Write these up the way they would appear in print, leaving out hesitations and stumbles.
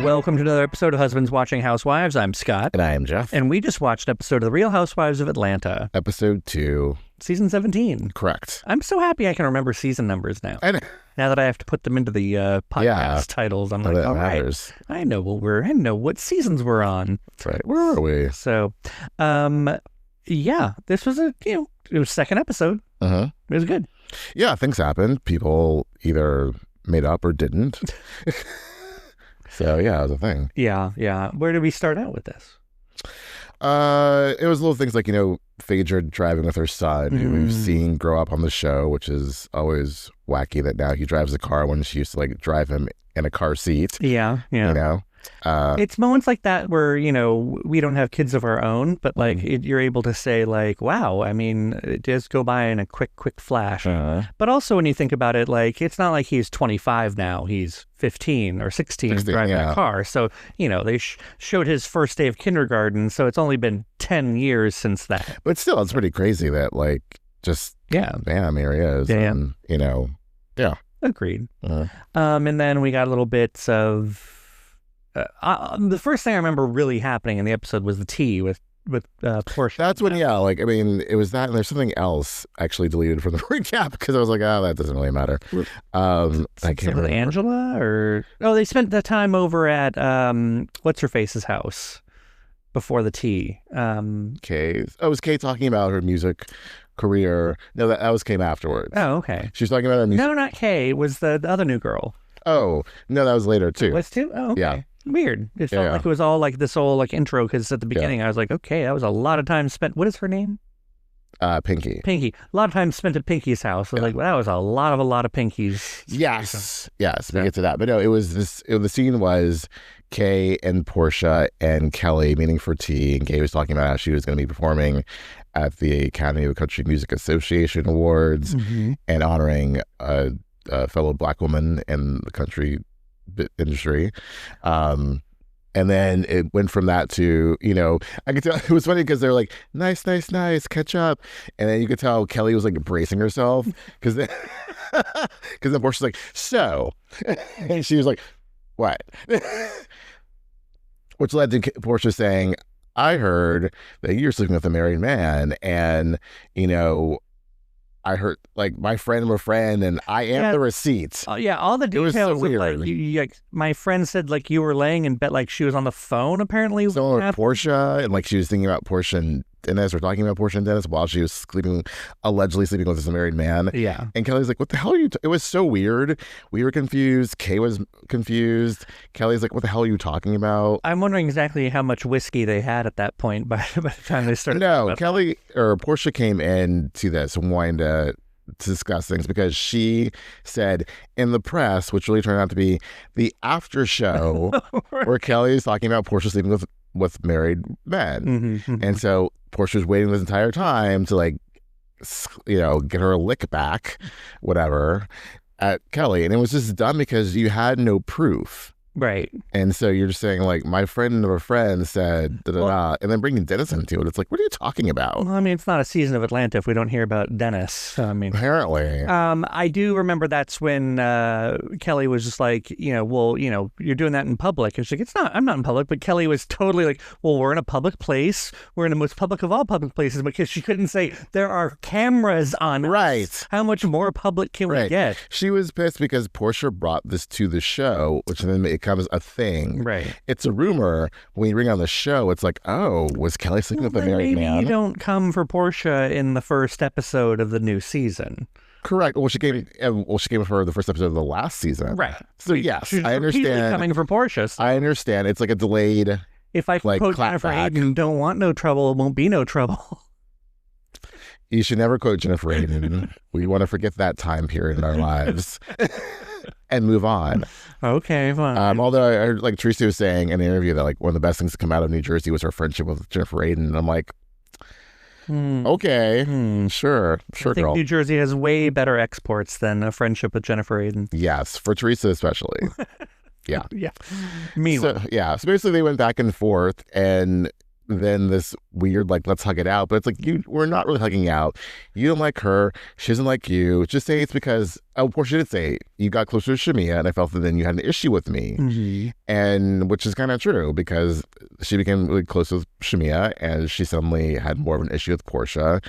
Welcome to another episode of Husbands Watching Housewives. I'm Scott. And I am Jeff. And we just watched an episode of The Real Housewives of Atlanta. Episode 2. Season 17. Correct. I'm so happy I can remember season numbers now. I know. Now that I have to put them into the podcast titles, I'm like, all right, I know what seasons we're on. That's right. Where are we? So, this was it was second episode. Uh-huh. It was good. Yeah, things happened. People either made up or didn't. So, yeah, it was a thing. Yeah. Where did we start out with this? It was little things like, Phaedra driving with her son, who we've seen grow up on the show, which is always wacky that now he drives a car when she used to, drive him in a car seat. Yeah. It's moments like that where, we don't have kids of our own, but, you're able to say, wow, I mean, it does go by in a quick flash. But also when you think about it, it's not like he's 25 now. He's 15 or 16 driving a car. So, they showed his first day of kindergarten, so it's only been 10 years since that. But still, it's pretty crazy that, bam, here he is. Yeah. And, Agreed. And then we got little bits of... the first thing I remember really happening in the episode was the tea with Porsha. That's when, it was that, and there's something else actually deleted from the recap because I was like, oh, that doesn't really matter. I can't remember. Angela, or they spent the time over at what's her face's house before the tea. Kay. Oh, was Kay talking about her music career? No, that was came afterwards. Oh, okay. She was talking about her music. No, not Kay. It was the other new girl. Oh no, that was later too. Was too? Oh, okay. Yeah. Weird. It felt like it was all this whole intro, because at the beginning I was like, okay, that was a lot of time spent. What is her name? Pinky. A lot of time spent at Pinky's house. I was like, well, that was a lot of Pinky's. Yes. We get to that. But no, it was this. The scene was Kay and Porsha and Kelli meeting for tea, and Kay was talking about how she was going to be performing at the Academy of Country Music Association Awards and honoring a fellow Black woman in the country industry. And then it went from that to, I could tell it was funny because they're like, nice, catch up. And then you could tell Kelli was bracing herself because then Portia's like, so, and she was like, what? Which led to Porsha saying, I heard that you're sleeping with a married man, and, I heard my friend of a friend, and I am the receipts. All the details. It was so weird. My friend said you were laying in bed, she was on the phone apparently. So Porsha, and she was thinking about Porsha and Dennis, or talking about Porsha and Dennis while she was allegedly sleeping with this married man. Yeah. And Kelly's like, what the hell are you? It was so weird. We were confused. Kay was confused. Kelly's like, what the hell are you talking about? I'm wondering exactly how much whiskey they had at that point by the time they started. No, Kelli or Porsha came in to this and wanted to discuss things because she said in the press, which really turned out to be the after show, where Kelly is talking about Porsha sleeping with married men. And so Porsha was waiting this entire time to get her lick back, whatever, at Kelli. And it was just dumb because you had no proof. Right. And so you're just saying my friend of a friend said da-da-da, and then bringing Dennis into it. It's what are you talking about? Well, I mean, it's not a season of Atlanta if we don't hear about Dennis. So, apparently. I do remember that's when Kelli was just you're doing that in public. And she's like, I'm not in public. But Kelli was totally we're in a public place. We're in the most public of all public places, because she couldn't say there are cameras on. Right. Us. How much more public can we get? She was pissed because Porsha brought this to the show, which then it becomes a thing. Right. It's a rumor. When you bring on the show, it's was Kelli sleeping with a married man? Maybe you don't come for Porsha in the first episode of the new season. Correct. Well, she came for the first episode of the last season. Right. So yes, she's I understand. Coming for Porsha. So. I understand. It's a delayed. If I quote Jennifer Aiden, don't want no trouble, it won't be no trouble. You should never quote Jennifer Aiden. We want to forget that time period in our lives and move on. Okay, fine. Although I heard Teresa was saying in an interview that one of the best things to come out of New Jersey was her friendship with Jennifer Aiden, and I'm like, okay, sure, I think girl. New Jersey has way better exports than a friendship with Jennifer Aiden. Yes, for Teresa especially. Yeah. Meanwhile. So basically they went back and forth, and then this weird, like, let's hug it out. But it's like, we're not really hugging out. You don't like her. She doesn't like you. Just say it's because, Porsha did say, you got closer to Shamea, and I felt that then you had an issue with me. Mm-hmm. And which is kind of true, because she became really close with Shamea, and she suddenly had more of an issue with Porsha.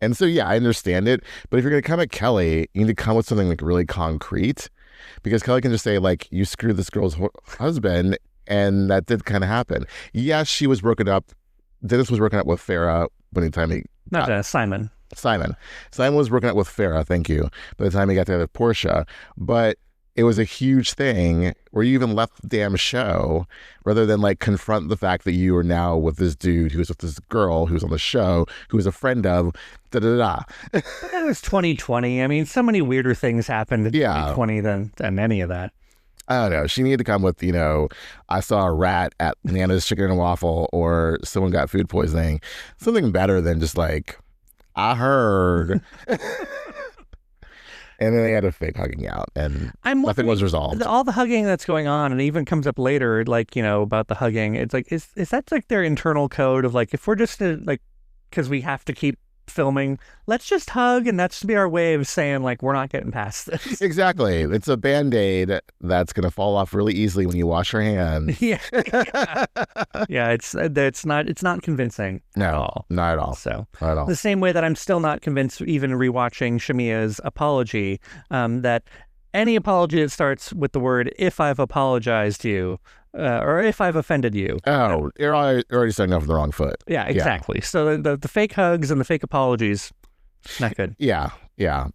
And so, yeah, I understand it. But if you're going to come at Kelli, you need to come with something like really concrete, because Kelli can just say, like, you screwed this girl's husband. And that did kind of happen. Yes, she was broken up. Dennis was broken up with Farrah by the time he... Simon. Simon was broken up with Farrah, thank you, by the time he got together with Porsha. But it was a huge thing where you even left the damn show rather than, like, confront the fact that you are now with this dude who was with this girl who was on the show, who was a friend of, da-da-da. But that was 2020. I mean, so many weirder things happened in 2020 than any of that. I don't know. She needed to come with, I saw a rat at Nana's Chicken and Waffle, or someone got food poisoning. Something better than just like, I heard. And then they had a fake hugging out, and nothing was resolved. All the hugging that's going on, and it even comes up later, like, about the hugging. It's like, is that like their internal code of like, if we're just like, because we have to keep filming, let's just hug, and that's to be our way of saying, like, we're not getting past this. Exactly. It's a Band-Aid that's going to fall off really easily when you wash your hands. Yeah. It's not convincing. No, at all. Not at all. So not at all. The same way that I'm still not convinced, even rewatching Shamea's apology, that any apology that starts with the word, if I've apologized to you, or if I've offended you. Oh, you're already starting off on the wrong foot. Yeah, exactly. Yeah. So the fake hugs and the fake apologies, not good. Yeah.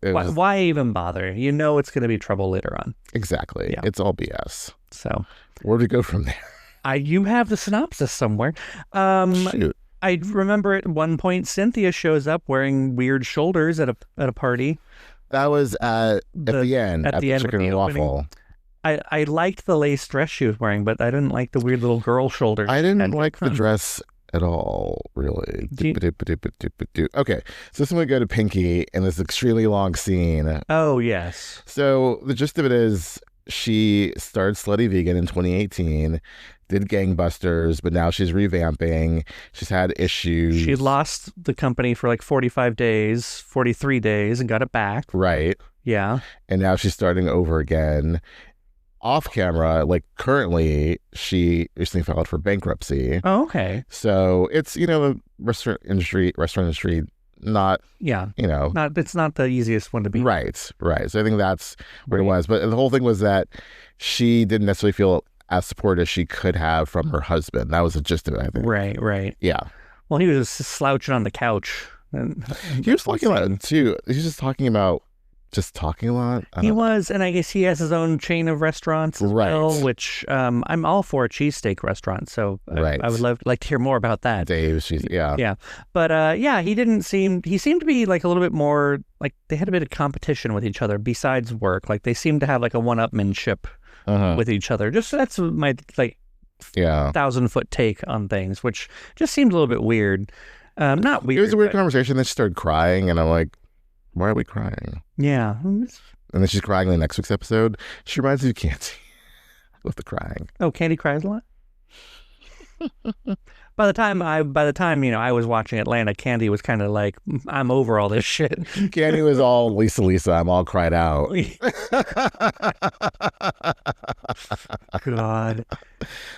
Why even bother? It's going to be trouble later on. Exactly. Yeah. It's all BS. So where do we go from there? You have the synopsis somewhere. Shoot. I remember at one point Cynthia shows up wearing weird shoulders at a party. That was at the end. At the end, Chicken and Waffle. I liked the lace dress she was wearing, but I didn't like the weird little girl shoulders. I didn't like the dress at all, really. Okay, so this is when we go to Pinky in this extremely long scene. Oh, yes. So the gist of it is she started Slutty Vegan in 2018, did gangbusters, but now she's revamping. She's had issues. She lost the company for like 43 days, and got it back. Right. Yeah. And now she's starting over again. Off camera, like currently, she recently filed for bankruptcy. Oh, okay. So it's, the restaurant industry, not, it's not the easiest one to be. Right. So I think that's what it was. But the whole thing was that she didn't necessarily feel as supported as she could have from her husband. That was the gist of it, I think. Right. Yeah. Well, he was slouching on the couch. And he was talking about it too. He's just talking a lot. He was, and I guess he has his own chain of restaurants as well, which I'm all for a cheesesteak restaurant. So I would like to hear more about that. Dave's, yeah. Yeah. But he seemed to be like a little bit more, like they had a bit of competition with each other besides work. Like they seemed to have like a one-upmanship with each other. Just that's my 1,000-foot take on things, which just seemed a little bit weird. Not weird. It was a weird conversation. Then she started crying, and I'm like, why are we crying? Yeah. And then she's crying in the next week's episode. She reminds me of Candy with the crying. Oh, Candy cries a lot? By the time I was watching Atlanta, Candy was kind of like, I'm over all this shit. Candy was all Lisa, I'm all cried out. God.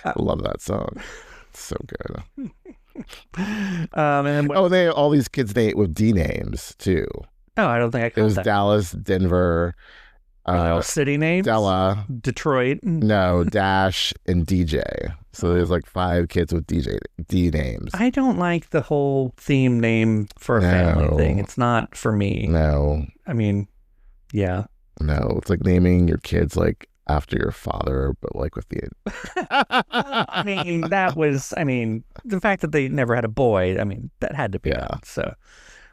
I love that song. It's so good. And they all these kids name with D names too. Oh, I don't think I caught that. It was Dallas, Denver, city names? Della, Detroit. No, Dash, and DJ. So there's like 5 kids with D names. I don't like the whole theme name for a family thing. It's not for me. No. I mean, yeah. No, it's like naming your kids like after your father, but like with the... the fact that they never had a boy, that had to be that. So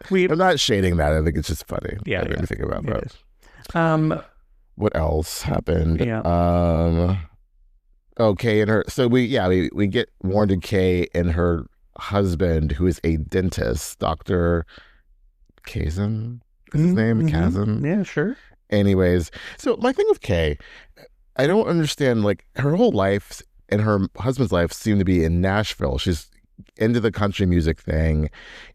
I'm not shading that. I think it's just funny. Yeah. I think about that. What else happened? Yeah. Kay and her. So we get warned to Kay and her husband, who is a dentist, Dr. Kazan. Is his name Kazan? Yeah, sure. Anyways, so my thing with Kay, I don't understand, like, her whole life and her husband's life seem to be in Nashville. She's into the country music thing.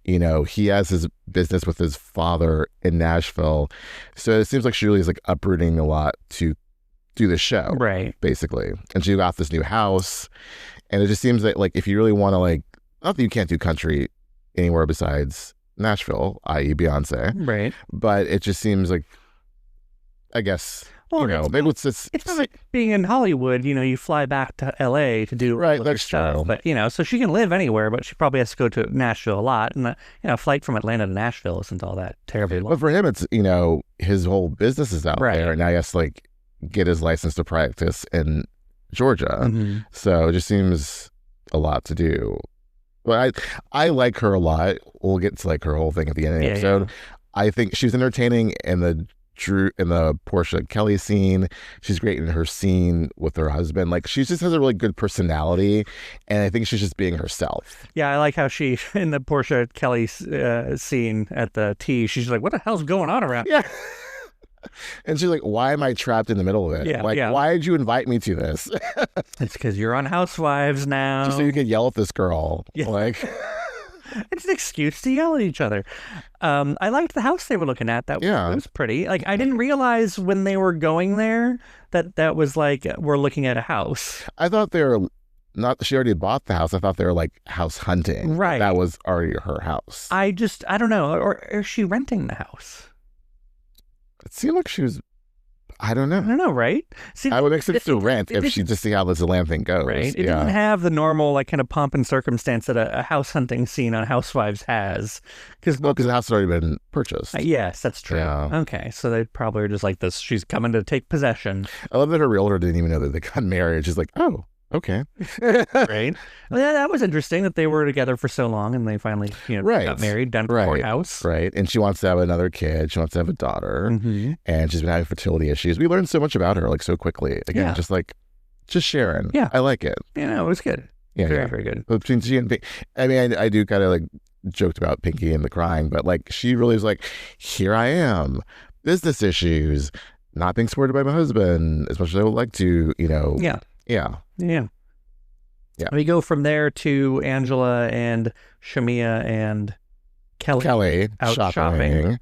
You know, he has his business with his father in Nashville. So it seems like she really is like uprooting a lot to do the show. Right. Basically. And she got this new house. And it just seems like if you really want to like, not that you can't do country anywhere besides Nashville, i.e. Beyonce. Right. But it just seems like, I guess, well, you know, maybe it's just... It's not like being in Hollywood, you know, you fly back to LA to do that's stuff. true. But, you know, so she can live anywhere, but she probably has to go to Nashville a lot. And, you know, a flight from Atlanta to Nashville isn't all that terribly long. But for him, it's, you know, his whole business is out there. And now he has to, like, get his license to practice in Georgia. Mm-hmm. So it just seems a lot to do. But I like her a lot. We'll get to, like, her whole thing at the end of the episode. Yeah. I think she was entertaining in the Porsha Kelli scene. She's great in her scene with her husband. Like, she just has a really good personality, and I think she's just being herself. Yeah, I like how she, in the Porsha Kelli scene at the tea, she's like, what the hell's going on around? Yeah. And she's like, why am I trapped in the middle of it? Yeah, like, why did you invite me to this? It's because you're on Housewives now. Just so you can yell at this girl. Yeah. Like... It's an excuse to yell at each other. I liked the house they were looking at. It was pretty. Like, I didn't realize when they were going there that was like, we're looking at a house. I thought they were not, she already bought the house. I thought they were like house hunting. Right. That was already her house. I don't know. Or is she renting the house? It seemed like she was, I don't know, right? See, I would make sense to rent if she just see how this Atlanta thing goes. Right. It didn't have the normal, like, kind of pomp and circumstance that a house hunting scene on Housewives has. Because the house has already been purchased. Yes, that's true. Yeah. Okay, so they probably are just like this. She's coming to take possession. I love that her realtor didn't even know that they got married. She's like, oh, okay. Right. Well, yeah, that was interesting that they were together for so long and they finally, got married, done for courthouse. Right. And she wants to have another kid. She wants to have a daughter. Mm-hmm. And she's been having fertility issues. We learned so much about her, like, so quickly. Again, just sharing. Yeah. I like it. Yeah, it was good. Yeah, very, very good. But between she and Pinky, I mean, I do kind of like joked about Pinky and the crying, but like she really was like, here I am, business issues, not being supported by my husband as much as I would like to, Yeah. We go from there to Angela and Shamea and Kelli out shopping.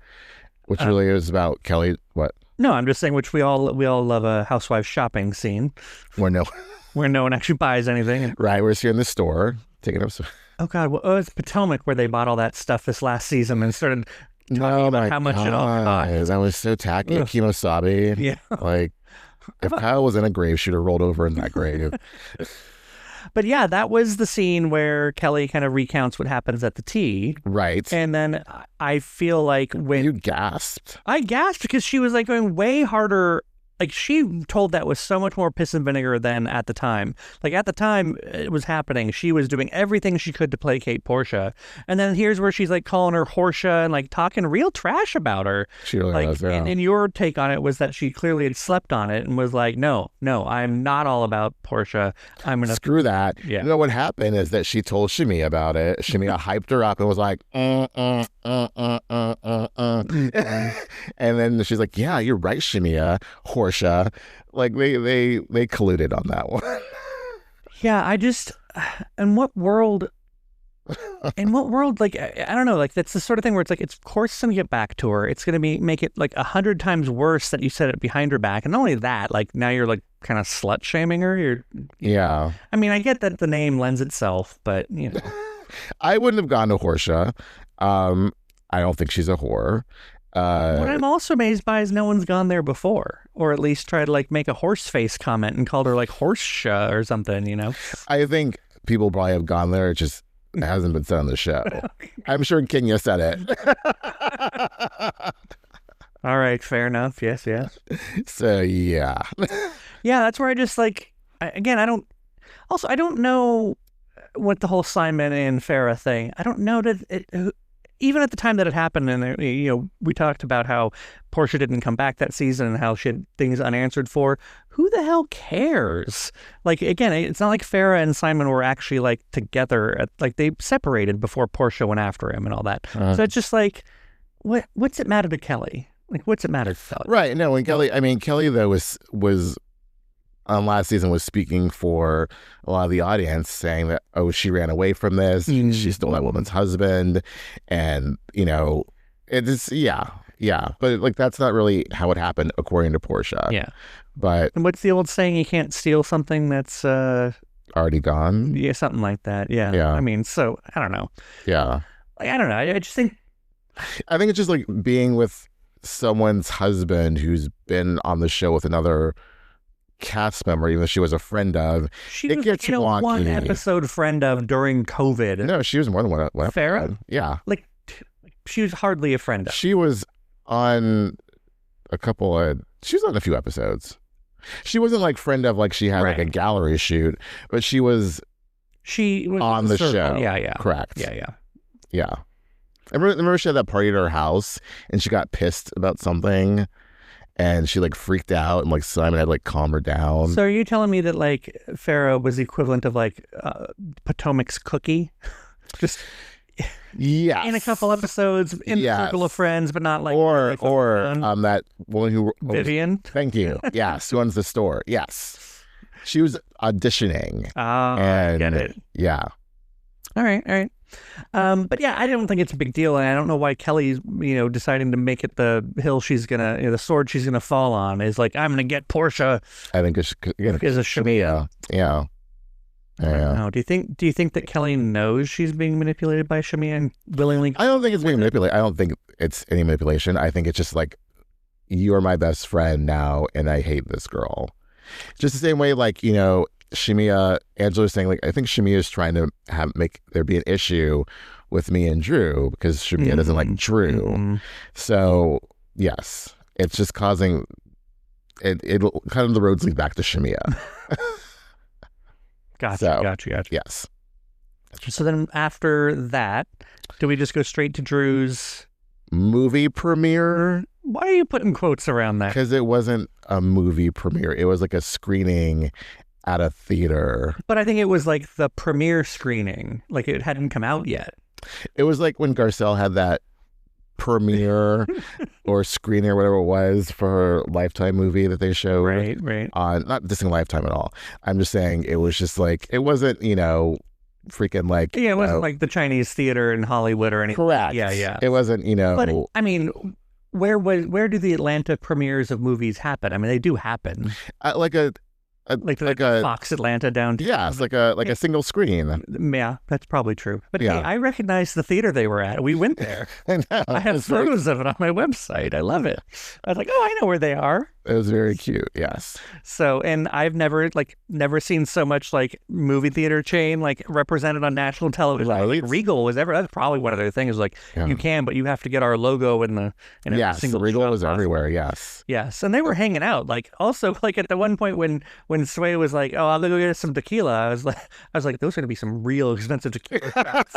Which really is about Kelli. What? No, I'm just saying, which we all love a housewife shopping scene. Where no one actually buys anything. Right, we're just here in the store taking up some... Oh God, it's Potomac where they bought all that stuff this last season and started talking about how much it all cost. That was so tacky. Kimosabe. Yeah. Like, if Kyle was in a grave, she'd have rolled over in that grave. But yeah, that was the scene where Kelli kind of recounts what happens at the tea. Right. And then I feel like when... You gasped. I gasped because she was like going way harder. Like, she told that with so much more piss and vinegar than at the time. Like, at the time it was happening, she was doing everything she could to placate Porsha. And then here's where she's like calling her Whoresha and like talking real trash about her. She really was, yeah. And your take on it was that she clearly had slept on it and was like, no, I'm not all about Porsha. I'm going to... Screw that. Yeah. You know what happened is that she told Shamea about it. Shamea hyped her up and was like, And then she's like, yeah, you're right, Shamea. Whoresha. Like, they colluded on that one. Yeah, in what world, like, I don't know, like, that's the sort of thing where it's like, it's of course going to get back to her. It's going to make it like 100 times worse that you said it behind her back. And not only that, like, now you're like kind of slut shaming her. Yeah. I mean, I get that the name lends itself, but I wouldn't have gone to Whoresha. I don't think she's a whore. What I'm also amazed by is no one's gone there before, or at least tried to like make a horse face comment and called her like Whoresha or something, I think people probably have gone there. It just hasn't been said on the show. I'm sure Kenya said it. All right, fair enough. Yes. So yeah. Yeah, that's where I just like, I don't know what the whole Simon and Farrah thing. I don't know that even at the time that it happened, and we talked about how Porsha didn't come back that season and how she had things unanswered for. Who the hell cares? Like, again, it's not like Farrah and Simon were actually like together. Like, they separated before Porsha went after him and all that. So it's just like, what's it matter to Kelli? Like, what's it matter to Kelli? Right. No, and Kelli though was on last season was speaking for a lot of the audience, saying that, oh, she ran away from this, she stole that woman's husband, and it is, but like that's not really how it happened according to Porsha. Yeah. But and what's the old saying? You can't steal something that's already gone. Yeah, something like that. Yeah. Yeah. I mean, so I don't know. Yeah. Like, I don't know. I just think. I think it's just like being with someone's husband who's been on the show with another cast member, even though she was a friend of. She it was gets wonky. One episode friend of during COVID. No, she was more than one. Farrah? Yeah. Like, she was hardly a friend of. She was on she was on a few episodes. She wasn't like friend of, like she had like a gallery shoot, but she was on the show. Yeah. Correct. Yeah. I remember she had that party at her house and she got pissed about something and she like freaked out and like Simon had like calm her down. So are you telling me that like Farrah was the equivalent of like Potomac's cookie? Just in a couple episodes in the circle of friends, but not like or that woman who Vivian. Thank you. Yes, who owns the store. Yes, she was auditioning. I get it. Yeah. All right. But yeah, I don't think it's a big deal, and I don't know why Kelly's deciding to make it the hill she's gonna the sword she's gonna fall on is like, I'm gonna get Porsha. I think it's a Shamea. Yeah. Yeah. Do you think that Kelly knows she's being manipulated by Shamea and willingly? I don't think it's being manipulated. I don't think it's any manipulation. I think it's just like, you're my best friend now, and I hate this girl. Just the same way, like Shamea, Angela was saying, like, I think Shamea is trying to make there be an issue with me and Drew because Shamea doesn't like Drew. Mm-hmm. So yes, it's just causing it'll kind of the roads lead back to Shamea. Gotcha. Yes. So then after that, do we just go straight to Drew's movie premiere? Why are you putting quotes around that? Because it wasn't a movie premiere. It was like a screening at a theater. But I think it was like the premiere screening. Like it hadn't come out yet. It was like when Garcelle had that premiere or screening or whatever it was for her Lifetime movie that they showed. Right. On, not dissing Lifetime at all. I'm just saying it was just like, it wasn't, freaking like. Yeah, it wasn't like the Chinese theater in Hollywood or anything. Correct. Yeah. It wasn't, But I mean, where do the Atlanta premieres of movies happen? I mean, they do happen. Like a Fox Atlanta downtown. Yeah, it's like a single screen. Yeah, that's probably true. But yeah. Hey, I recognize the theater they were at. We went there. I know. I have photos of it on my website. I love it. I was like, oh, I know where they are. It was very cute. Yes. So, and I've never seen so much like movie theater chain like represented on national television. Right. Like Regal was that's probably one of their things. Like you can, but you have to get our logo in a single. Regal was everywhere. Yes. And they were hanging out. Like also like at the one point when Sway was like, oh, I'll go get some tequila. I was like, those are gonna be some real expensive tequila shots.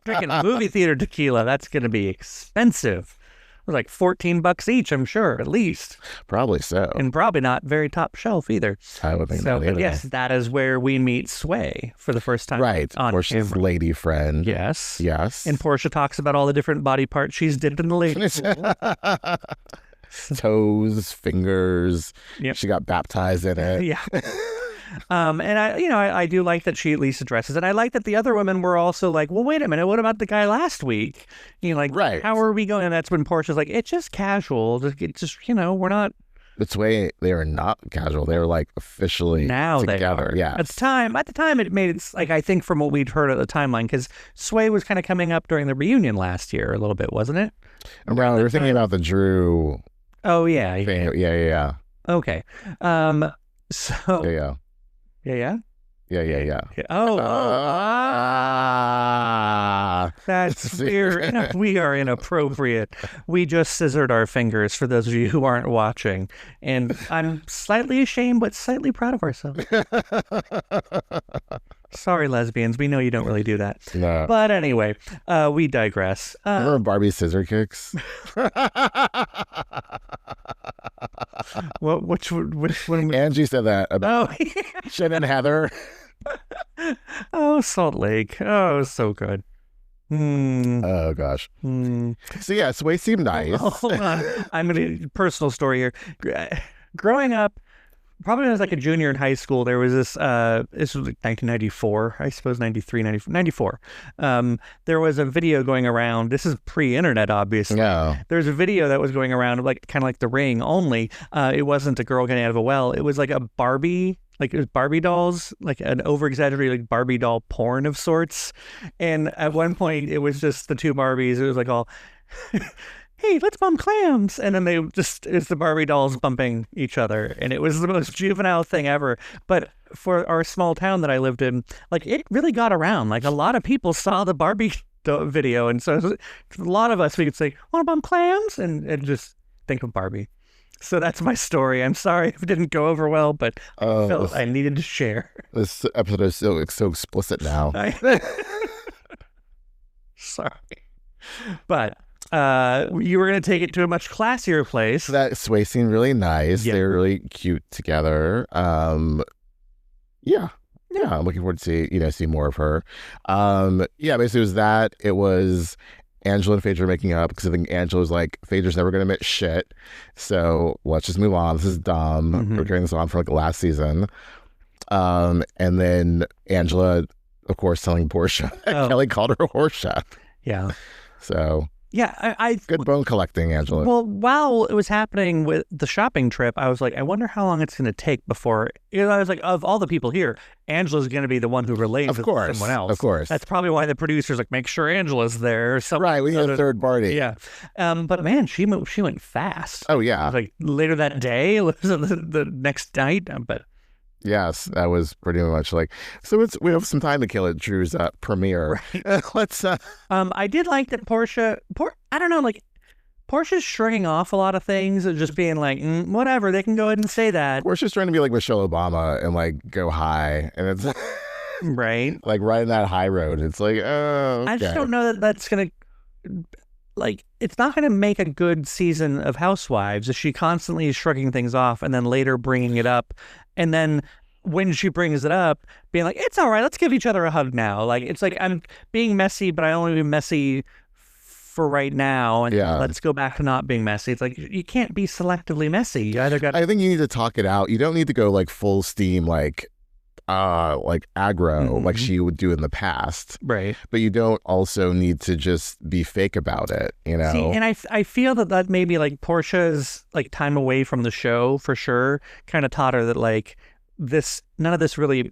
drinking movie theater tequila. That's gonna be expensive. It was like $14 each, I'm sure, at least. Probably so. And probably not very top shelf either. I would think so. But yes, that is where we meet Sway for the first time. Right. On Porsha's camera. lady friend. Yes. And Porsha talks about all the different body parts she's did in the lady pool. Toes, fingers. Yep. She got baptized in it. Yeah. And I do like that she at least addresses it. I like that the other women were also like, well, wait a minute, what about the guy last week? Right. How are we going? And that's when Portia's like, it's just casual. It's just we're not. It's way they are not casual. They were like officially now together. Yeah. At the time, it made it like I think from what we'd heard of the timeline because Sway was kind of coming up during the reunion last year a little bit, wasn't it? Around we were thinking about the Drew. Oh yeah. Yeah. Okay. So. Yeah. Oh. That's weird. We are inappropriate. We just scissored our fingers for those of you who aren't watching. And I'm slightly ashamed, but slightly proud of ourselves. Sorry, lesbians. We know you don't really do that. No. But anyway, we digress. Remember Barbie's scissor kicks? Which one? Angie said that about Shen and Heather. Oh, Salt Lake. Oh, so good. Oh gosh. So yeah, Sway seemed nice. Hold on. I'm gonna personal story here. Growing up, probably when I was like a junior in high school, there was this was like 1994, I suppose, 93, 94. There was a video going around. This is pre-internet, obviously. Yeah. There's a video that was going around, like kind of like The Ring, only it wasn't a girl getting out of a well. It was like a Barbie. Like it was Barbie dolls, like an over-exaggerated like Barbie doll porn of sorts. And at one point, it was just the two Barbies. It was like all, hey, let's bump clams. And then it's the Barbie dolls bumping each other. And it was the most juvenile thing ever. But for our small town that I lived in, like it really got around. Like a lot of people saw the Barbie video. And so a lot of us, we could say, want to bump clams? And just think of Barbie. So that's my story. I'm sorry if it didn't go over well, but I felt I needed to share. This episode is so explicit now. Sorry. But you were going to take it to a much classier place. That sway scene really nice. Yeah. They're really cute together. Yeah, I'm looking forward to see more of her. Basically it was that. It was Angela and Phaedra making up because I think Angela's like, Phaedra's never going to admit shit. So let's just move on. This is dumb. Mm-hmm. We're carrying this on for like last season. And then Angela, of course, telling Porsha that Kelli called her Whoresha. Yeah. So yeah, I good bone collecting, Angela. Well, while it was happening with the shopping trip, I was like, I wonder how long it's going to take before. I was like, of all the people here, Angela's going to be the one who relays it to someone else. Of course. That's probably why the producers like make sure Angela's there. Or something. Right, we need a third party. Yeah. But man, she went fast. Oh yeah. It was like later that day, it was the next night. But yes, that was pretty much like. So we have some time to kill at Drew's premiere. Right. Let's. I did like that Porsha. I don't know, like Portia's shrugging off a lot of things, and just being like, whatever, they can go ahead and say that. Portia's trying to be like Michelle Obama and like go high, and it's right, like riding that high road. It's like, oh, okay. I just don't know that that's gonna. Like, it's not going to make a good season of Housewives if she constantly is shrugging things off and then later bringing it up. And then when she brings it up, being like, it's all right, let's give each other a hug now. Like, it's like, I'm being messy, but I only be messy for right now. And let's go back to not being messy. It's like, you can't be selectively messy. You either got. I think you need to talk it out. You don't need to go like full steam, like aggro, like she would do in the past. Right. But you don't also need to just be fake about it, you know? See, and I feel that maybe like Portia's like time away from the show for sure kind of taught her that like none of this really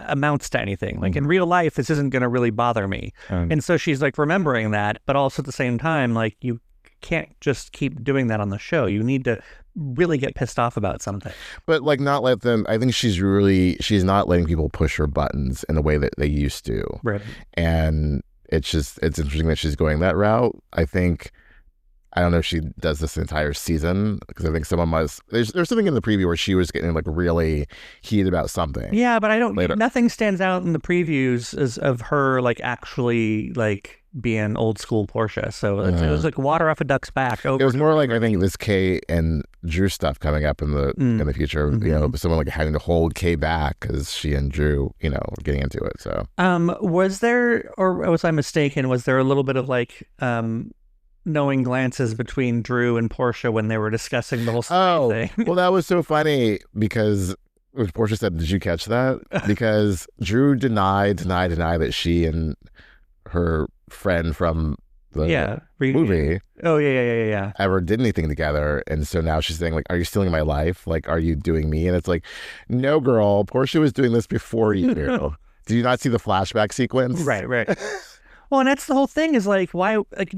amounts to anything. Like in real life, this isn't going to really bother me. And so she's like remembering that, but also at the same time, like you can't just keep doing that on the show. You need to really get pissed off about something. But like not let them, I think she's not letting people push her buttons in a way that they used to. Right. And it's interesting that she's going that route. I don't know if she does this entire season, because I think someone must. There's something in the preview where she was getting like really heated about something. Yeah, but nothing stands out in the previews as of her like actually like being old school Porsha. So it was like water off a duck's back. It was more like, I think, this Kay and Drew stuff coming up in the future. You know, someone like having to hold Kay back because she and Drew, you know, were getting into it. So was there, or was I mistaken? Was there a little bit of like knowing glances between Drew and Porsha when they were discussing the whole thing? Well, that was so funny because Porsha said, "Did you catch that?" Because Drew denied that she and her friend from the movie ever did anything together. And so now she's saying like, are you stealing my life? Like, are you doing me? And it's like, no, girl, Porsha was doing this before you. Did you not see the flashback sequence? Right. Well, and that's the whole thing is like, why, like,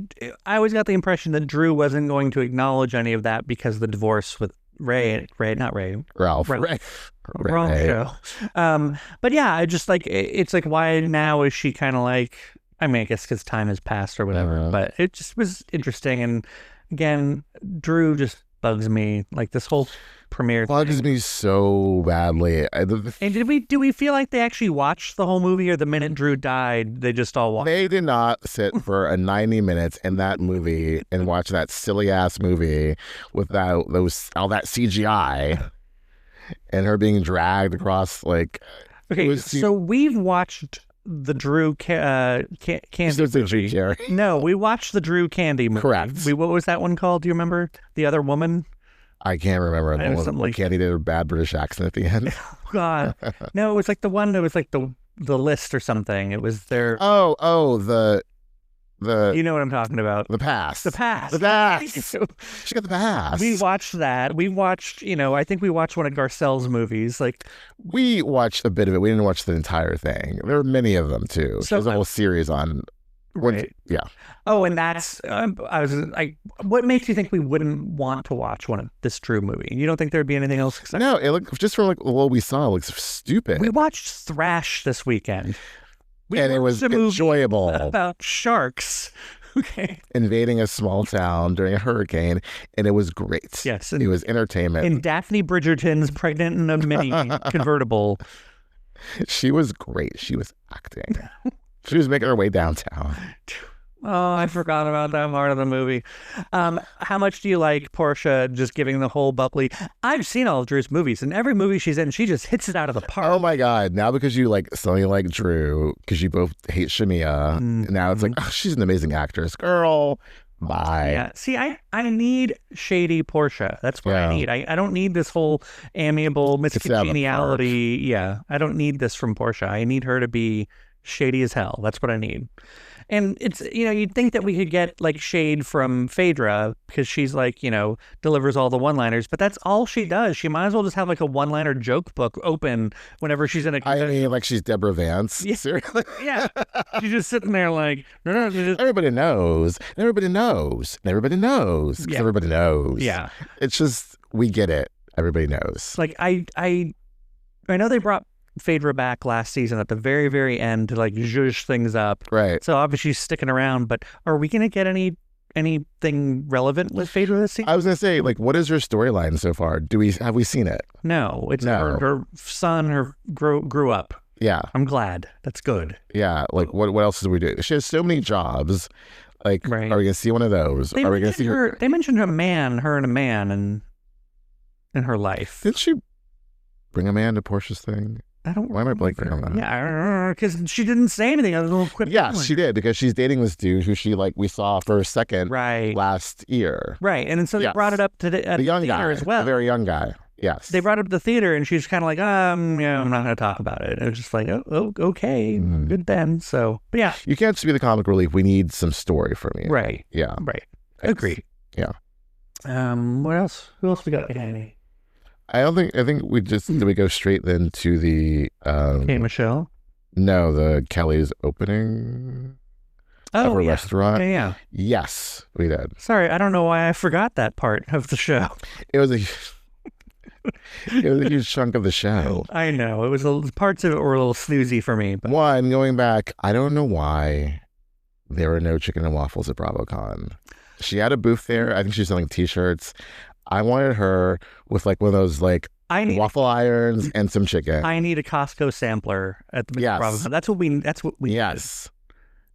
I always got the impression that Drew wasn't going to acknowledge any of that because of the divorce with Ralph. Wrong show. But yeah, I just like, it's like, why now is she kind of like, I mean, I guess because time has passed or whatever, but it just was interesting. And again, Drew just bugs me. Like this whole premiere bugs me so badly. And do we feel like they actually watched the whole movie, or the minute Drew died, they just all watched? They did not sit for a 90 minutes in that movie and watch that silly ass movie without all that CGI and her being dragged across like. Okay, so we've watched the Drew Candy movie. No, we watched the Drew Candy movie. Correct. What was that one called? Do you remember? The Other Woman? I can't remember. It was something like Kelli did a bad British accent at the end. God, no, it was like the one that was like the list or something. It was their. The. You know what I'm talking about. The pass. The pass. The pass. She got the pass. We watched that. We watched, I think we watched one of Garcelle's movies. Like, we watched a bit of it. We didn't watch the entire thing. There were many of them too. So there's a whole series on. Right. Yeah. Oh, and that's what makes you think we wouldn't want to watch this Drew movie? You don't think there'd be anything else? No, it looked just from what we saw, it looks stupid. We watched Thrash this weekend. And it was enjoyable. About sharks. Okay. Invading a small town during a hurricane, and it was great. Yes. It was entertainment. And Daphne Bridgerton's pregnant in a mini convertible. She was great. She was acting. She was making her way downtown. Oh, I forgot about that part of the movie. How much do you like Porsha just giving the whole bubbly? I've seen all of Drew's movies, and every movie she's in, she just hits it out of the park. Oh my God. Now because you like something like Drew, because you both hate Shamea, now it's like, oh, she's an amazing actress. Girl, bye. Yeah. See, I need shady Porsha. That's what I need. I don't need this whole amiable miscongeniality. Yeah. I don't need this from Porsha. I need her to be shady as hell. That's what I need. And it's, you'd think that we could get like shade from Phaedra because she's like, delivers all the one-liners, but that's all she does. She might as well just have like a one-liner joke book open whenever she's in a... I mean, like she's Deborah Vance. Yeah. Seriously? Yeah. She's just sitting there like... Everybody knows. Everybody knows. Everybody knows. Yeah. Everybody knows. Yeah. It's just, we get it. Everybody knows. Like, I know they brought Phaedra back last season at the very, very end to like zhuzh things up. Right. So obviously she's sticking around, but are we going to get anything relevant with Phaedra this season? I was going to say, like, what is her storyline so far? Have we seen it? No. It's her son grew up. Yeah. I'm glad. That's good. Yeah. Like, what else did we do? She has so many jobs. Like, Are we going to see one of those? Are we going to see her? They mentioned her and a man in her life. Didn't she bring a man to Portia's thing? Why am I blanking on that? Yeah, because she didn't say anything. I was a little quick. Yes, she did, because she's dating this dude who we saw for a second last year. Right, and then so they brought it up to the young guy as well. The very young guy. Yes. They brought it up to the theater, and she's kind of like, I'm not going to talk about it. It was just like, oh okay, good then. So, but yeah. You can't just be the comic relief. We need some story from you. Right. Yeah. Right. Agree. Yeah. What else? Who else we got behind me? I think we just, did we go straight then to the... Kate Michelle? No, the Kelly's opening of a restaurant. Yeah. Yes, we did. Sorry, I don't know why I forgot that part of the show. It was a huge chunk of the show. I know. Parts of it were a little snoozy for me. But... One, going back, I don't know why there were no chicken and waffles at BravoCon. She had a booth there. I think she was selling T-shirts. I wanted her with like one of those like waffle irons and some chicken. I need a Costco sampler at the BravoCon. That's what we yes.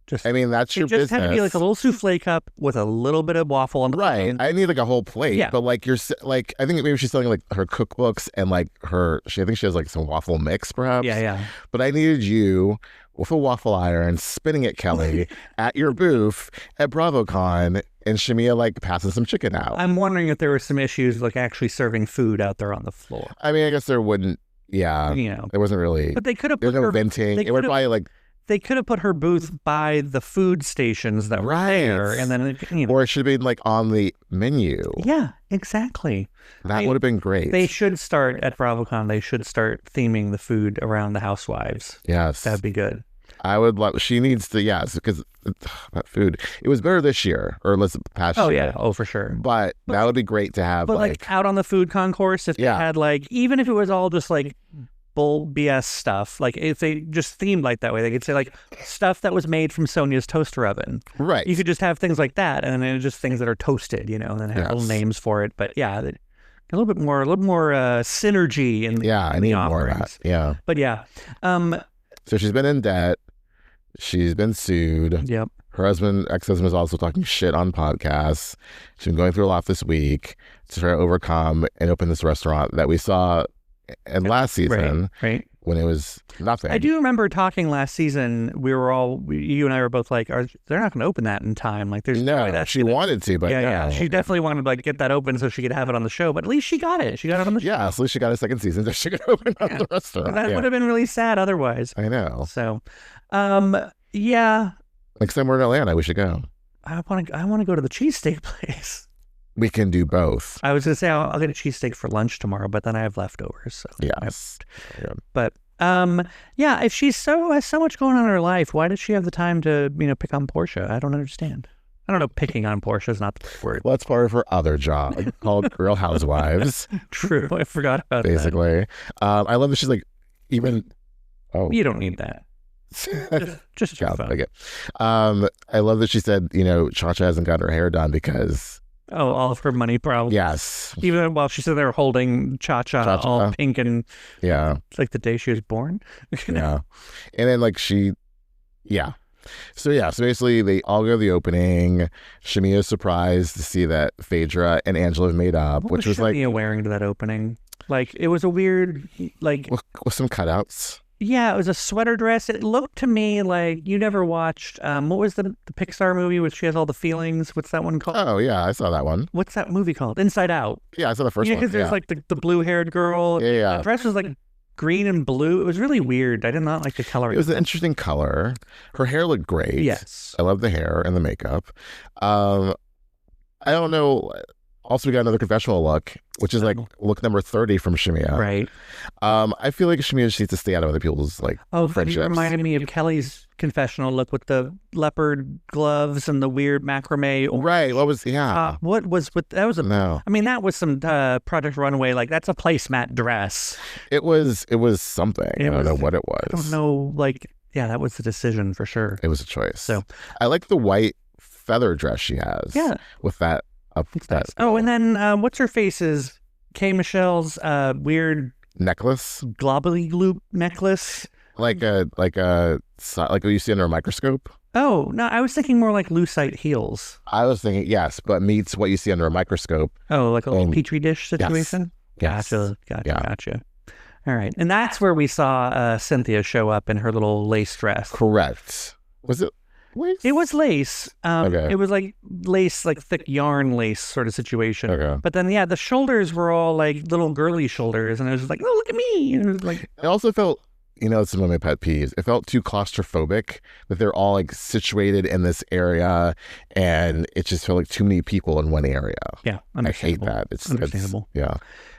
Just, I mean, that's your business. Just had to be like a little souffle cup with a little bit of waffle on the bottom. I need like a whole plate. Yeah. But like I think maybe she's selling like her cookbooks and like I think she has like some waffle mix perhaps. Yeah. But I needed you with a waffle iron spinning it, Kelli, at your booth at BravoCon, and Shamea like passing some chicken out. I'm wondering if there were some issues like actually serving food out there on the floor. I mean, I guess there wouldn't. Yeah. There wasn't really. But they could have. There's no venting. It would probably like. They could have put her booth by the food stations that were there, and then or it should be like on the menu. Yeah, exactly. That would have been great. They should start at BravoCon. They should start theming the food around the housewives. Yes, that'd be good. I would love. She needs to. Yes, because that food. It was better this year or past year. Oh yeah, for sure. But that would be great to have. But like out on the food concourse, if they had like, even if it was all just like bull BS stuff, like if they just themed like that way, they could say like stuff that was made from Sonia's toaster oven. Right. You could just have things like that, and then just things that are toasted, and then have little names for it. But yeah, a little bit more synergy in the I need more of that. Yeah. But yeah. So she's been in debt. She's been sued. Yep. Her ex-husband is also talking shit on podcasts. She's been going through a lot this week to try to overcome and open this restaurant that we saw. And last season, right. when it was nothing. I do remember talking last season. You and I were both like, they're not going to open that in time. Like, there's no, that she wanted to, but yeah, she definitely wanted to like get that open so she could have it on the show. But at least she got it. She got it on the show. Yeah, at least she got a second season so she could open up the restaurant. That would have been really sad otherwise. I know. So, yeah. Next time we're in Atlanta, we should go. I want to go to the cheesesteak place. We can do both. I was going to say I'll get a cheesesteak for lunch tomorrow, but then I have leftovers. So yes. But if she has so much going on in her life, why does she have the time to pick on Porsha? I don't understand. I don't know. Picking on Porsha is not the word. Well, that's part of her other job called Real Housewives. True. I forgot about basically. that. I love that she's like even. Oh, you don't need that. just fun. Okay. I love that she said, Cha-Cha hasn't got her hair done because all of her money problems. Yes. Even while she's there holding Cha-Cha all pink and like the day she was born. Yeah. And then like So basically they all go to the opening. Shamea's surprised to see that Phaedra and Angela have made up, what which was Shamea like wearing to that opening. Like it was a weird like with some cutouts. Yeah, it was a sweater dress. It looked to me like you never watched, what was the Pixar movie where she has all the feelings? What's that one called? Oh, yeah, I saw that one. What's that movie called? Inside Out. Yeah, I saw the first one. Because there's like the blue-haired girl. Yeah. The dress was like green and blue. It was really weird. I did not like the coloring. It was an interesting color. Her hair looked great. Yes. I love the hair and the makeup. I don't know. Also, we got another confessional look, which is like look number 30 from Shamea. Right. I feel like Shamea just needs to stay out of other people's friendships. It reminded me of Kelly's confessional look with the leopard gloves and the weird macrame. Right. What was what was with that? Was a no. I mean, that was some Project Runway. Like that's a placemat dress. It was something. I don't know what it was. I don't know. That was the decision for sure. It was a choice. So I like the white feather dress she has. Yeah. With that. Nice. Oh, and then what's her face's K Michelle's weird necklace, globally loop necklace, like what you see under a microscope. Oh no, I was thinking more like lucite heels. I was thinking yes, but meets what you see under a microscope. Oh, like a little petri dish situation. Yes. Gotcha. All right, and that's where we saw Cynthia show up in her little lace dress. Correct. Was it? Lace? It was lace. Okay. It was like lace, like thick yarn lace sort of situation. Okay. But then, the shoulders were all like little girly shoulders. And I was just like, oh, look at me. And it was like, I also felt, it's one of my pet peeves. It felt too claustrophobic that they're all like situated in this area. And it just felt like too many people in one area. Yeah. I hate that. It's understandable. Yeah.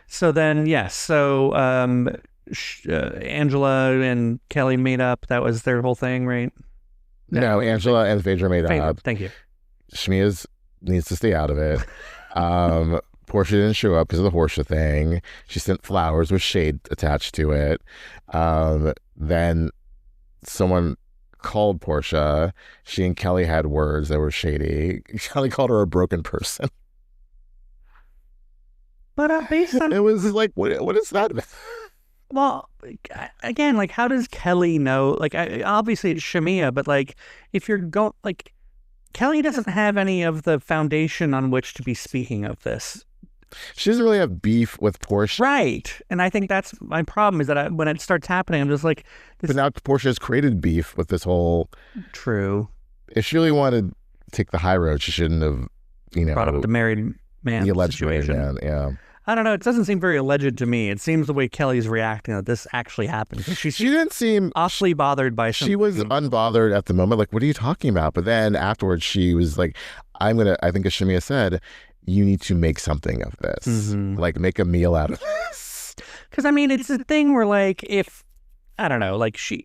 So then, yes. So Angela and Kelli made up. That was their whole thing, right? No, Angela and Phaedra made up. Thank you. Shamea needs to stay out of it. Porsha didn't show up because of the Whoresha thing. She sent flowers with shade attached to it. Then someone called Porsha. She and Kelli had words that were shady. Kelli called her a broken person. But based on... It was like, what is that about? Well, again, like, how does Kelli know? Like, obviously it's Shamea, but like, if you're going, like, Kelli doesn't have any of the foundation on which to be speaking of this. She doesn't really have beef with Porsha. Right. And I think that's my problem is that when it starts happening, I'm just like... But now Porsha has created beef with this whole... True. If she really wanted to take the high road, she shouldn't have, brought up the married man situation. Married man, yeah. I don't know. It doesn't seem very alleged to me. It seems the way Kelly's reacting that this actually happened. She didn't seem awfully bothered by something. She was unbothered at the moment. Like, what are you talking about? But then afterwards, she was like, I think as Shamea said, you need to make something of this. Mm-hmm. Like, make a meal out of this. Because, I mean, it's a thing where, like, if, I don't know, like, she's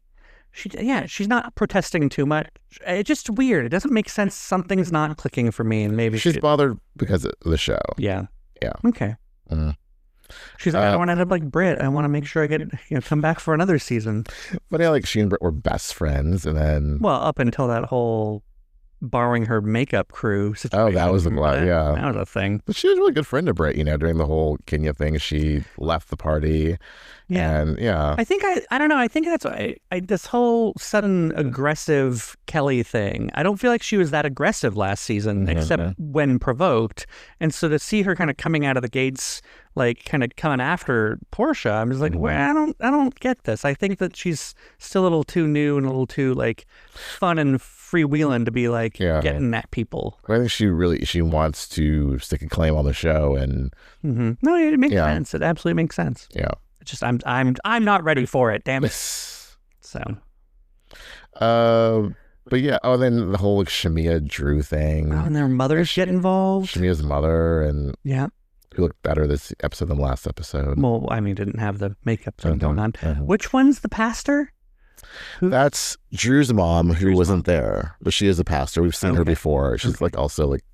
not protesting too much. It's just weird. It doesn't make sense. Something's not clicking for me. And maybe she's bothered because of the show. Yeah. Yeah. Okay. She's like, I don't want to end up like Britt. I want to make sure I get come back for another season. But like she and Britt were best friends, and then up until that whole borrowing her makeup crew situation. Oh, that was a lot. Yeah, that was a thing. But she was a really good friend to Britt. During the whole Kenya thing, she left the party. Yeah. And yeah. I don't know. I think that's why this whole sudden aggressive Kelli thing. I don't feel like she was that aggressive last season, except when provoked. And so to see her kind of coming out of the gates, like kind of coming after Porsha, I'm just like, well, I don't get this. I think that she's still a little too new and a little too like fun and freewheeling to be like getting at people. I think she wants to stick a claim on the show, and no, it makes sense. It absolutely makes sense. Yeah. It's just I'm not ready for it. Damn it. So. But yeah. Oh, then the whole like Shamea Drew thing. Oh, and their mothers get involved. Shamea's mother and who looked better this episode than last episode. Well, I mean, didn't have the makeup thing going on. Which one's the pastor? That's Drew's mom, who wasn't there, but she is a pastor. We've seen her before. She's like also like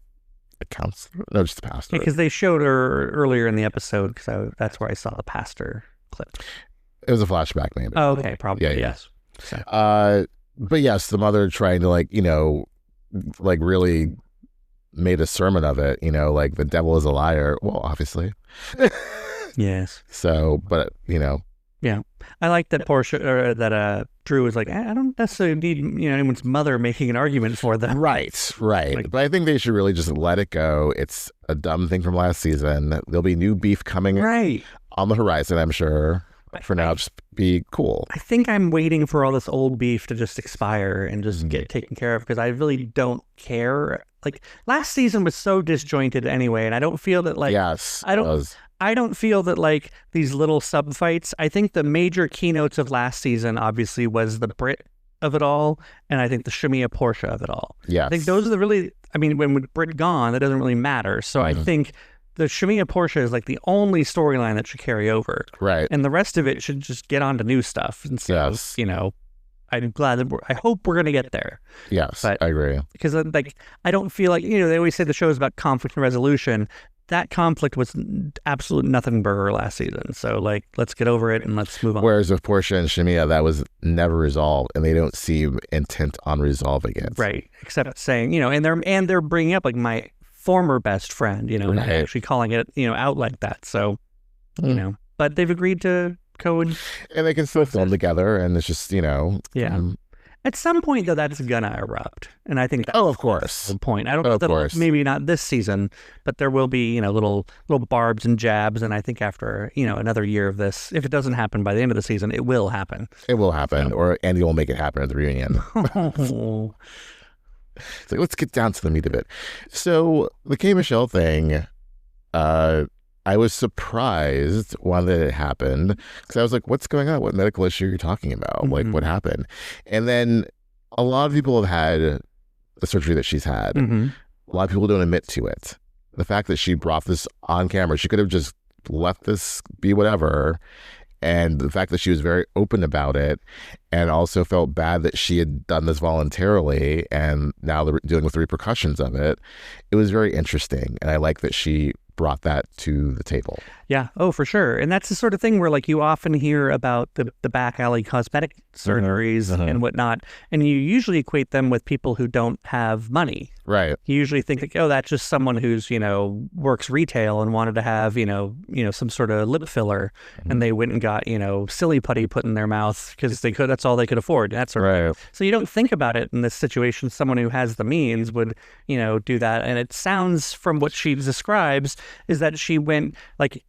a counselor. No, just a pastor. Because they showed her earlier in the episode. Because that's where I saw the pastor clip. It was a flashback, maybe. Oh, okay, probably. Yes. So. But yes, the mother trying to like really made a sermon of it. Like the devil is a liar. Well, obviously. Yes. So, but Yeah, I like that Porsha or that Drew was like, I don't necessarily need anyone's mother making an argument for them. Right. Like, but I think they should really just let it go. It's a dumb thing from last season. There'll be new beef coming on the horizon, I'm sure. For now, just be cool. I think I'm waiting for all this old beef to just expire and just get taken care of, because I really don't care. Like last season was so disjointed anyway, and I don't feel that like I don't feel that like these little sub fights. I think the major keynotes of last season obviously was the Brit of it all, and I think the Shamea Porsha of it all. Yes. I think those are the really. I mean, when with Brit gone, that doesn't really matter. So I think the Shamea Porsha is like the only storyline that should carry over. Right. And the rest of it should just get on to new stuff. And so, I'm glad that I hope we're going to get there. Yes, but, I agree. Because like, I don't feel like, they always say the show is about conflict and resolution. That conflict was absolute nothing burger last season. So like, let's get over it and let's move on. Whereas with Porsha and Shamea, that was never resolved, and they don't seem intent on resolving it. Right. Except saying, and they're bringing up like my former best friend, and actually calling it, out like that. So, but they've agreed to and they can still film together, and it's just at some point though that's gonna erupt, and I think that's of course the point. I don't know that maybe not this season, but there will be little barbs and jabs, and I think after another year of this, if it doesn't happen by the end of the season, it will happen. Or Andy will make it happen at the reunion. It's like, let's get down to the meat of it. So the K. Michelle thing, I was surprised when it happened, because I was like, what's going on? What medical issue are you talking about? Like, what happened? And then a lot of people have had the surgery that she's had. A lot of people don't admit to it. The fact that she brought this on camera, she could have just let this be whatever. And the fact that she was very open about it, and also felt bad that she had done this voluntarily, and now they're dealing with the repercussions of it. It was very interesting. And I like that she brought that to the table. Yeah. Oh, for sure. And that's the sort of thing where like you often hear about the back alley cosmetic surgeries and whatnot, and you usually equate them with people who don't have money. Right. You usually think like, oh, that's just someone who's, works retail and wanted to have, some sort of lip filler, and they went and got, silly putty put in their mouth because that's all they could afford. That sort of thing. So you don't think about it in this situation. Someone who has the means would, do that. And it sounds from what she describes is that she went like,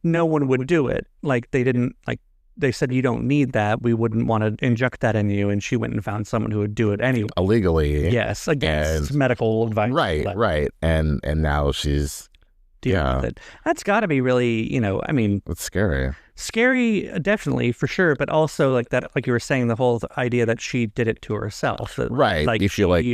no one would do it. Like they didn't like, they said, you don't need that. We wouldn't want to inject that in you. And she went and found someone who would do it anyway. Illegally. Yes. Against medical advice. Right. And now she's dealing with it. That's got to be really, it's scary. Scary, definitely, for sure. But also like that, like you were saying, the whole idea that she did it to herself. That, right. Like you feel like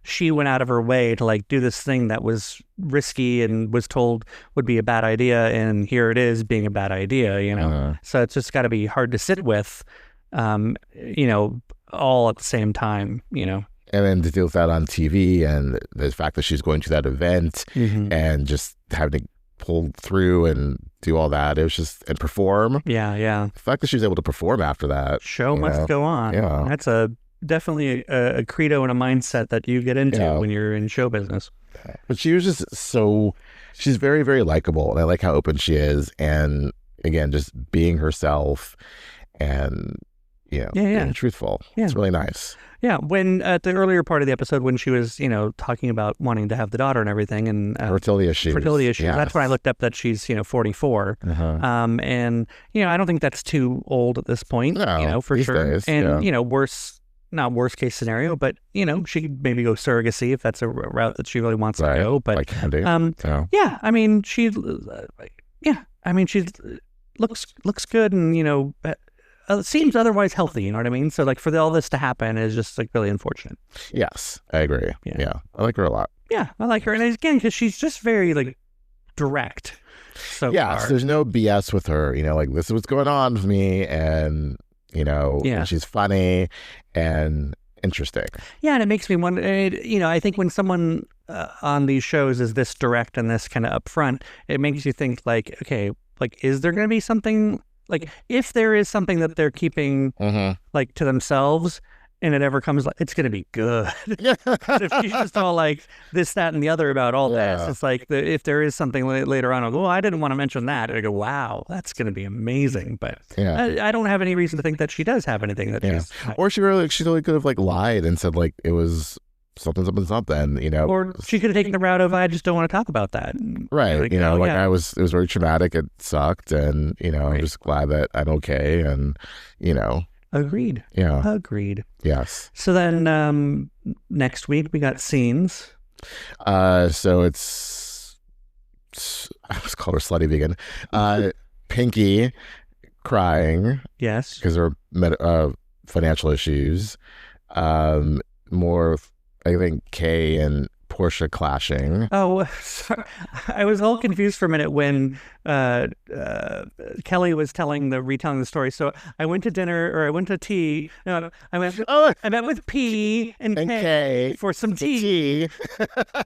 she went out of her way to like do this thing that was risky and was told would be a bad idea, and here it is being a bad idea, So it's just got to be hard to sit with, all at the same time, And then to deal with that on TV, and the fact that she's going to that event and just having to pull through and do all that, it was just, and perform. Yeah. The fact that she was able to perform after that. Show must go on. Yeah. That's definitely a credo and a mindset that you get into when you're in show business. But she was just she's very, very likable, and I like how open she is, and again, just being herself and, being truthful. Yeah. It's really nice. Yeah, when at the earlier part of the episode, when she was, talking about wanting to have the daughter and everything, and fertility issues. Yes. That's when I looked up that she's, 44. And I don't think that's too old at this point. No, for sure. Days, and not worst case scenario, but she could maybe go surrogacy if that's a route that she really wants to go. But like Candy. yeah, I mean, she looks good, and seems otherwise healthy, you know what I mean? So like for all this to happen is just like really unfortunate. Yes, I agree. Yeah. I like her a lot. Yeah, I like her. And again, because she's just very like direct. So there's no BS with her, like this is what's going on with me, and and she's funny and interesting. Yeah, and it makes me wonder, I think when someone on these shows is this direct and this kind of upfront, it makes you think like, okay, like is there going to be something, like if there is something that they're keeping like to themselves and it ever comes, like it's going to be good. If she's just all like this, that, and the other about all this, it's like if there is something later on, I'll go, I didn't want to mention that. And I go, wow, that's going to be amazing. But I don't have any reason to think that she does have anything that she's... Or she really could have like lied and said like it was something, Or she could have taken the route of, I just don't want to talk about that. Right. Like, it was very traumatic. It sucked. And, I'm just glad that I'm okay. And, Agreed. Yeah. Agreed. Yes. So then next week we got scenes. So it's, I was called her slutty vegan. Pinky crying. Yes. Because of her financial issues. More, I think, Kay and Porsha clashing. Oh, sorry. I was all confused for a minute when Kelli was retelling the story. So I went to dinner, or I went to tea. No, I met with P and K for some tea.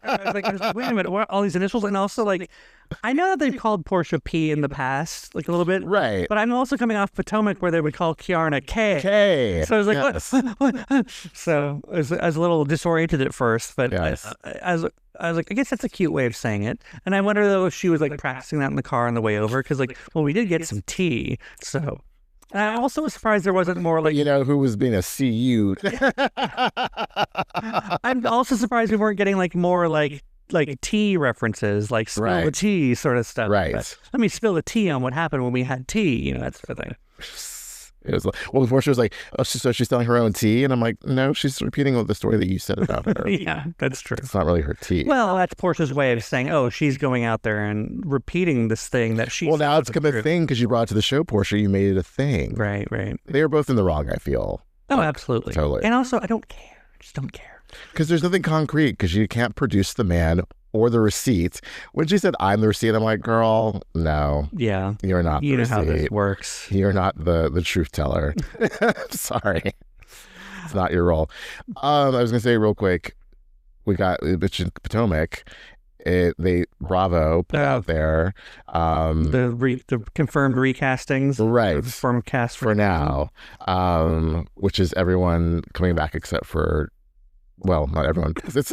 I was like, wait a minute, what are all these initials? And also, like, I know that they've called Porsha P in the past, like a little bit. Right. But I'm also coming off Potomac where they would call Kiarna K. K. So I was like, what? So I was a little disoriented at first, but I was like, I guess that's a cute way of saying it. And I wonder though if she was like practicing that in the car on the way over, because like, well, we did get some tea. So and I also was surprised there wasn't more like, who was being a CU. I'm also surprised we weren't getting like more like tea references, like spill the tea sort of stuff. Right. But let me spill the tea on what happened when we had tea, that sort of thing. It was like, well, before she was like, oh, so she's selling her own tea? And I'm like, no, she's repeating the story that you said about her. Yeah, that's true. It's not really her tea. Well, that's Portia's way of saying, oh, she's going out there and repeating this thing that she... Well, now it's become a thing because you brought it to the show, Porsha. You made it a thing. Right. They were both in the wrong, I feel. Oh, absolutely. Totally. And also, I don't care. I just don't care. Because there's nothing concrete, because you can't produce the man or the receipt. When she said, I'm the receipt, I'm like, girl, no. Yeah. You're not the receipt. You know how this works. You're not the truth teller. Sorry. It's not your role. I was going to say real quick, we got Potomac. Bravo put out there. The confirmed recastings. Right. Confirmed cast for now. Which is everyone coming back except for, well, not everyone, because it's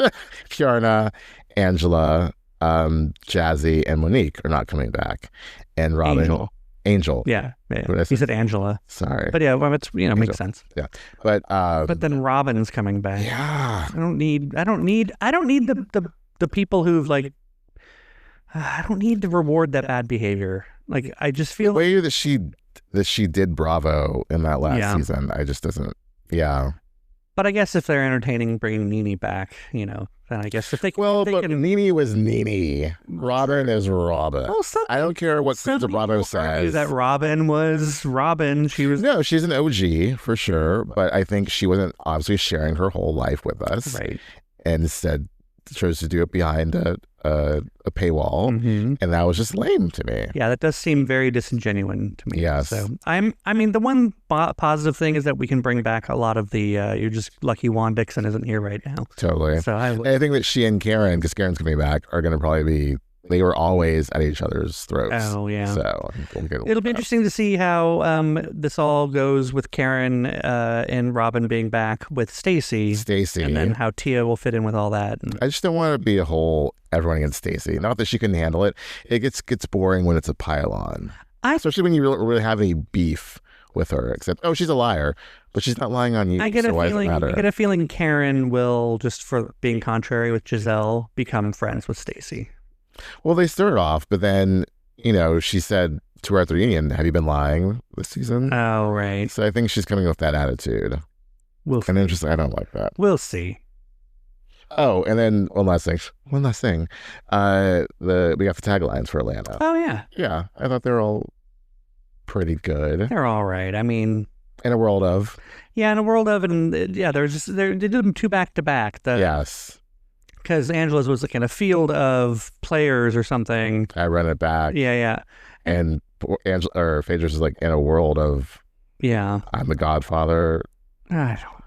Kiarna, Angela, Jazzy, and Monique are not coming back. And Robin. Angel. Yeah. He said Angela. Sorry. But yeah, well, it's, makes sense. Yeah. But then Robin's coming back. Yeah. I don't need the people who've like, I don't need to reward that bad behavior. Like, I just feel the way that she did Bravo in that last season, I just doesn't. Yeah. But I guess if they're entertaining bringing Nene back, then I guess if they can. Well, but Nene was Nene. Robin is Robin. Well, I don't care what Sister Bravo says. That Robin was Robin. No, she's an OG for sure. But I think she wasn't obviously sharing her whole life with us. Right. And instead chose to do it behind a paywall, and that was just lame to me. Yeah, that does seem very disingenuous to me. Yes. So I mean, the one positive thing is that we can bring back a lot of the. You're just lucky Juan Dixon isn't here right now. Totally. So I think that she and Karen, because Karen's coming back, are going to probably be. They were always at each other's throats. Oh, yeah. So it'll be interesting to see how this all goes with Karen and Robin being back with Stacey. And then how Tia will fit in with all that. I just don't want to be a whole everyone against Stacey. Not that she couldn't handle it. It gets boring when it's a pile-on. Especially when you really have any beef with her, except, she's a liar, but she's not lying on you. I get so why does it matter? I get a feeling Karen will, just for being contrary with Giselle, become friends with Stacey. Well, they started off, but then, she said to her at the reunion, have you been lying this season? Oh, right. So I think she's coming with that attitude. We'll see. And then just, I don't like that. We'll see. Oh, and then one last thing. We got the taglines for Atlanta. Oh, yeah. Yeah, I thought they were all pretty good. They're all right. I mean, in a world of. Yeah, in a world of, and yeah, they did them 2 back to back. Yes. Because Angela's was like in a field of players or something. I run it back. Yeah. And Phaedra's is like in a world of. Yeah. I'm the Godfather. I don't.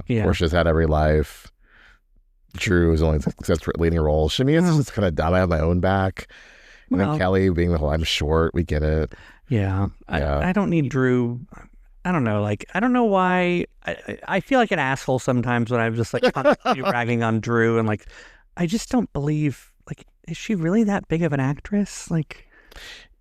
Yeah. Porsha's had every life. Drew is only except for leading role. Shamea's just kind of dumb. I have my own back. And then Kelli being the whole, I'm short. We get it. Yeah. I don't need Drew. I don't know. Like, I don't know why. I feel like an asshole sometimes when I'm just like constantly ragging on Drew, and like, I just don't believe. Like, is she really that big of an actress? Like,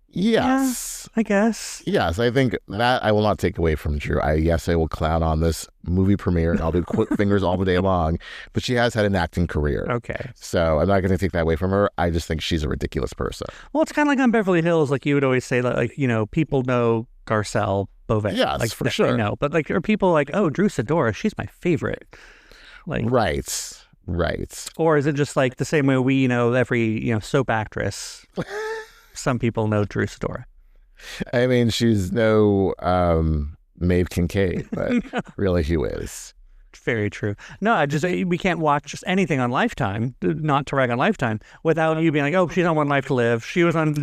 yes, yeah, I guess. Yes, I think that I will not take away from Drew. I will clown on this movie premiere, and I'll do quick fingers all the day long. But she has had an acting career. Okay. So I'm not going to take that away from her. I just think she's a ridiculous person. Well, it's kind of like on Beverly Hills. Like, you would always say, like, people know Garcelle Beauvais. Yes, like, for sure. No, but like, are people like, oh, Drew Sidora, she's my favorite. Like, right. Or is it just like the same way we know every soap actress? Some people know Drew Sidora. I mean, she's no Maeve Kincaid, but really who is. Very true. No, we can't watch just anything on Lifetime, not to rag on Lifetime, without you being like, oh, she's on One Life to Live. She was on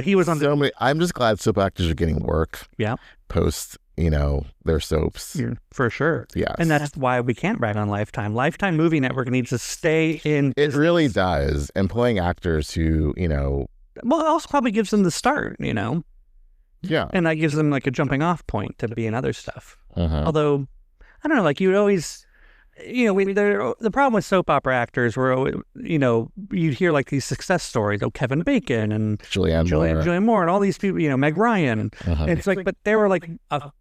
he was on so many. I'm just glad soap actors are getting work. Yeah. Post, their soaps. Yeah, for sure. Yes. And that's why we can't rag on Lifetime. Lifetime Movie Network needs to stay in. It really does. And playing actors who, well, it also probably gives them the start, Yeah. And that gives them like a jumping off point to be in other stuff. Uh-huh. Although, I don't know, like you would always, the problem with soap opera actors were, you'd hear like these success stories, Kevin Bacon and Julianne Moore and all these people, Meg Ryan. Uh-huh. It's like, but they were like a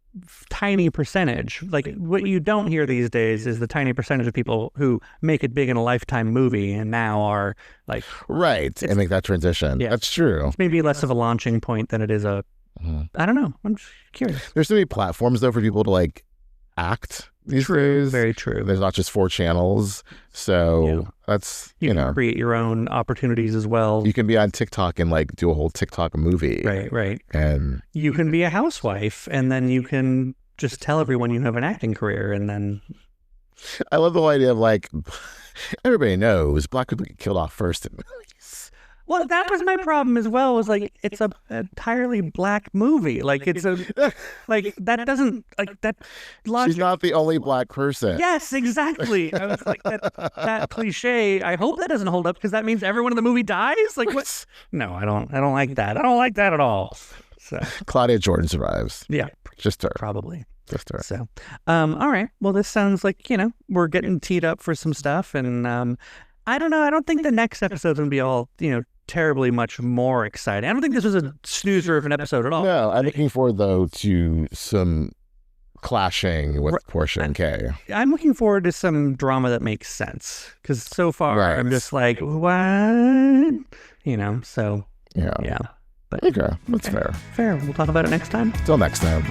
tiny percentage. Like what you don't hear these days is the tiny percentage of people who make it big in a Lifetime movie and now are like. Right. And make that transition. Yeah. That's true. It's maybe less of a launching point than it is a, I don't know. I'm just curious. There's so many platforms though for people to like act these days. Very true. There's not just 4 channels. So that's, you can create your own opportunities as well. You can be on TikTok and like do a whole TikTok movie. Right. And you can be a housewife and then you can just tell everyone you have an acting career and then. I love the whole idea of like, everybody knows Black people get killed off first in movies. Well, that was my problem as well. Was like it's a entirely Black movie. Like it's like that doesn't like that. She's not the only Black person. Yes, exactly. I was like that cliche. I hope that doesn't hold up because that means everyone in the movie dies. Like what? No, I don't like that. I don't like that at all. So Claudia Jordan survives. Yeah, just her. Probably. Just her. So, all right. Well, this sounds like we're getting teed up for some stuff, and I don't know. I don't think the next episode's gonna be all terribly much more exciting. I don't think this was a snoozer of an episode at all. No, I'm looking forward though to some clashing with Porsha and Kay. I'm looking forward to some drama that makes sense because so far I'm just like, what? So yeah. But okay, that's fair. We'll talk about it next time. Till next time.